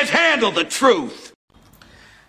can't handle the truth.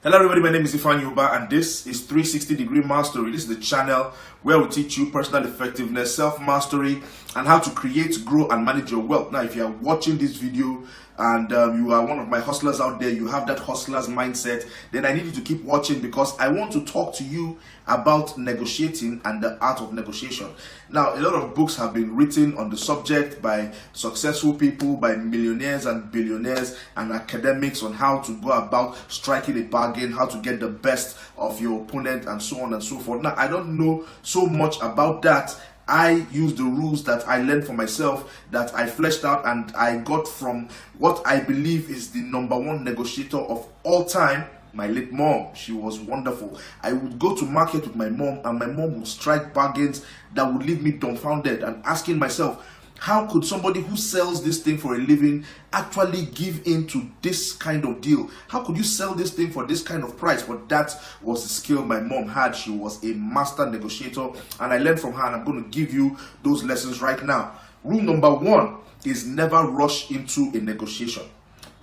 Hello everybody, my name is Ifan Yuba and this is 360 Degree Mastery. This is the channel where we teach you personal effectiveness, self-mastery, and how to create, grow, and manage your wealth. Now, if you are watching this video and you are one of my hustlers out there, you have that hustler's mindset, then I need you to keep watching because I want to talk to you about negotiating and the art of negotiation. Now, a lot of books have been written on the subject by successful people, by millionaires and billionaires and academics on how to go about striking a bargain, how to get the best of your opponent, and so on and so forth. Now, I don't know so much about that. I use the rules that I learned for myself, that I fleshed out, and I got from what I believe is the #1 negotiator of all time, my late mom. She was wonderful. I would go to market with my mom, and my mom would strike bargains that would leave me dumbfounded and asking myself, how could somebody who sells this thing for a living actually give in to this kind of deal? How could you sell this thing for this kind of price? But that was the skill my mom had. She was a master negotiator, and I learned from her, and I'm going to give you those lessons right now. Rule #1 is never rush into a negotiation.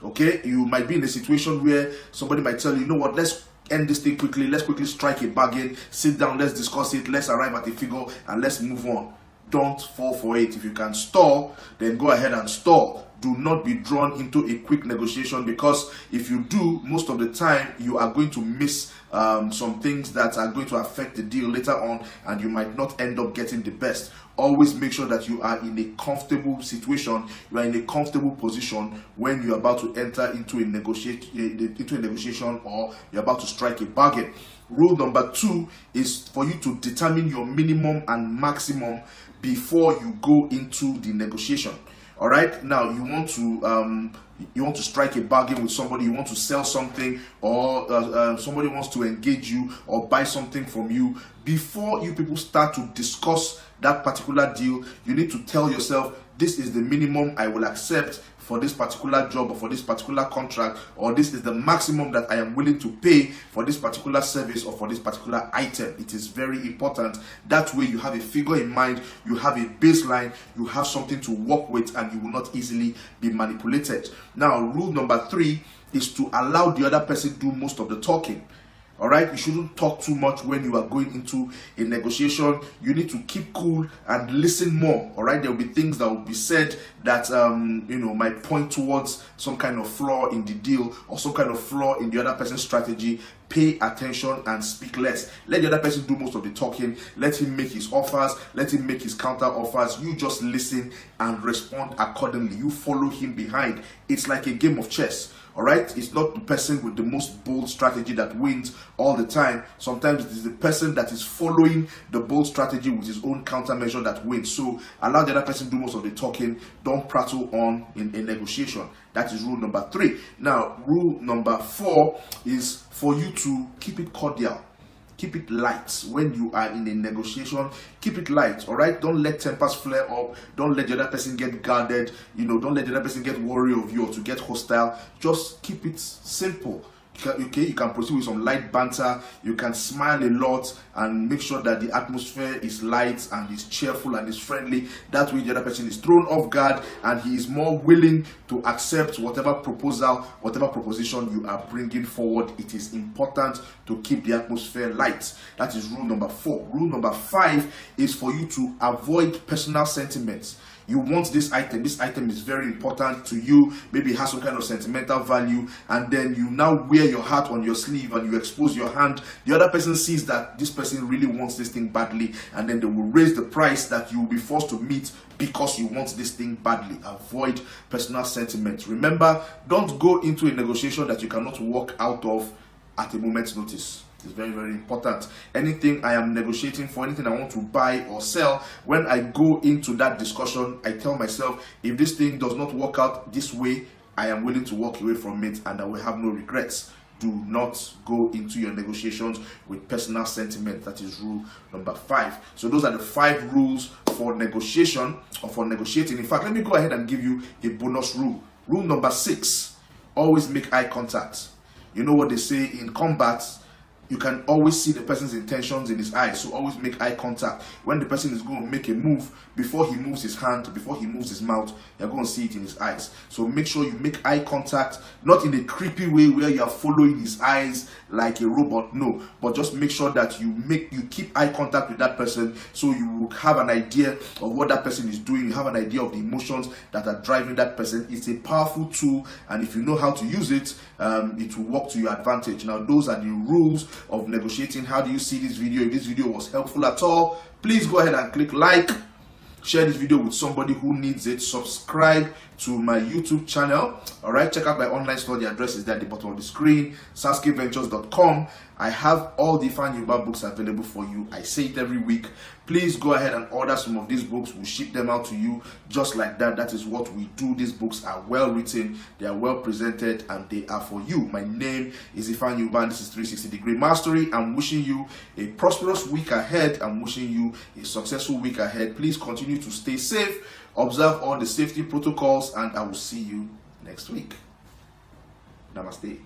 Okay, you might be in a situation where somebody might tell you know what, let's end this thing quickly, let's quickly strike a bargain, sit down, let's discuss it, let's arrive at a figure, and let's move on. Don't fall for it. If you can stall, then go ahead and stall. Do not be drawn into a quick negotiation, because if you do, most of the time you are going to miss some things that are going to affect the deal later on, and you might not end up getting the best. Always make sure that you are in a comfortable situation, you are in a comfortable position when you're about to enter into a negotiation or you're about to strike a bargain. Rule #2 is for you to determine your minimum and maximum before you go into the negotiation. All right, now you want to strike a bargain with somebody, you want to sell something, or somebody wants to engage you or buy something from you. Before you people start to discuss that particular deal, you need to tell yourself, this is the minimum I will accept for this particular job or for this particular contract, or this is the maximum that I am willing to pay for this particular service or for this particular item. It is very important. That way you have a figure in mind, you have a baseline, you have something to work with, and you will not easily be manipulated. Now, rule #3 is to allow the other person do most of the talking. All right, you shouldn't talk too much when you are going into a negotiation. You need to keep cool and listen more. All right, there will be things that will be said that might point towards some kind of flaw in the deal or some kind of flaw in the other person's strategy. Pay attention and speak less. Let the other person do most of the talking. Let him make his offers. Let him make his counter offers. You just listen and respond accordingly. You follow him behind. It's like a game of chess. All right, it's not the person with the most bold strategy that wins all the time. Sometimes it is the person that is following the bold strategy with his own countermeasure that wins. So allow the other person to do most of the talking. Don't prattle on in a negotiation. That is rule #3. Now, rule #4 is for you to keep it cordial. Keep it light when you are in a negotiation. Keep it light, all right? Don't let tempers flare up. Don't let the other person get guarded. Don't let the other person get worried of you or to get hostile. Just keep it simple. Okay, you can proceed with some light banter. You can smile a lot and make sure that the atmosphere is light and is cheerful and is friendly. That way the other person is thrown off guard and he is more willing to accept whatever proposal, whatever proposition you are bringing forward. It is important to keep the atmosphere light. That is rule #4. Rule #5 is for you to avoid personal sentiments. You want this item is very important to you, maybe it has some kind of sentimental value, and then you now wear your heart on your sleeve and you expose your hand. The other person sees that this person really wants this thing badly, and then they will raise the price that you will be forced to meet because you want this thing badly. Avoid personal sentiments. Remember, don't go into a negotiation that you cannot walk out of at a moment's notice. It's very, very important. Anything I am negotiating for, anything I want to buy or sell, when I go into that discussion, I tell myself, if this thing does not work out this way, I am willing to walk away from it and I will have no regrets. Do not go into your negotiations with personal sentiment. That is rule #5. So those are the 5 rules for negotiation or for negotiating. In fact, let me go ahead and give you a bonus rule. Rule #6, always make eye contact. You know what they say in combat, you can always see the person's intentions in his eyes. So always make eye contact. When the person is going to make a move, before he moves his hand, before he moves his mouth, you're going to see it in his eyes. So make sure you make eye contact, not in a creepy way where you are following his eyes like a robot, no, but just make sure that you keep eye contact with that person, so you will have an idea of what that person is doing. You have an idea of the emotions that are driving that person. It's a powerful tool, and if you know how to use it, it will work to your advantage. Now, those are the rules of negotiating. How do you see this video? If this video was helpful at all, please go ahead and click like, share this video with somebody who needs it, subscribe to my YouTube channel. All right, check out my online store. The address is there at the bottom of the screen, saskeventures.com. I have all the Ifeanyi Uba books available for you. I say it every week. Please go ahead and order some of these books. We'll ship them out to you just like that. That is what we do. These books are well written, they are well presented, and they are for you. My name is Ifeanyi Uba, and this is 360 Degree Mastery. I'm wishing you a prosperous week ahead. I'm wishing you a successful week ahead. Please continue to stay safe, observe all the safety protocols, and I will see you next week. Namaste.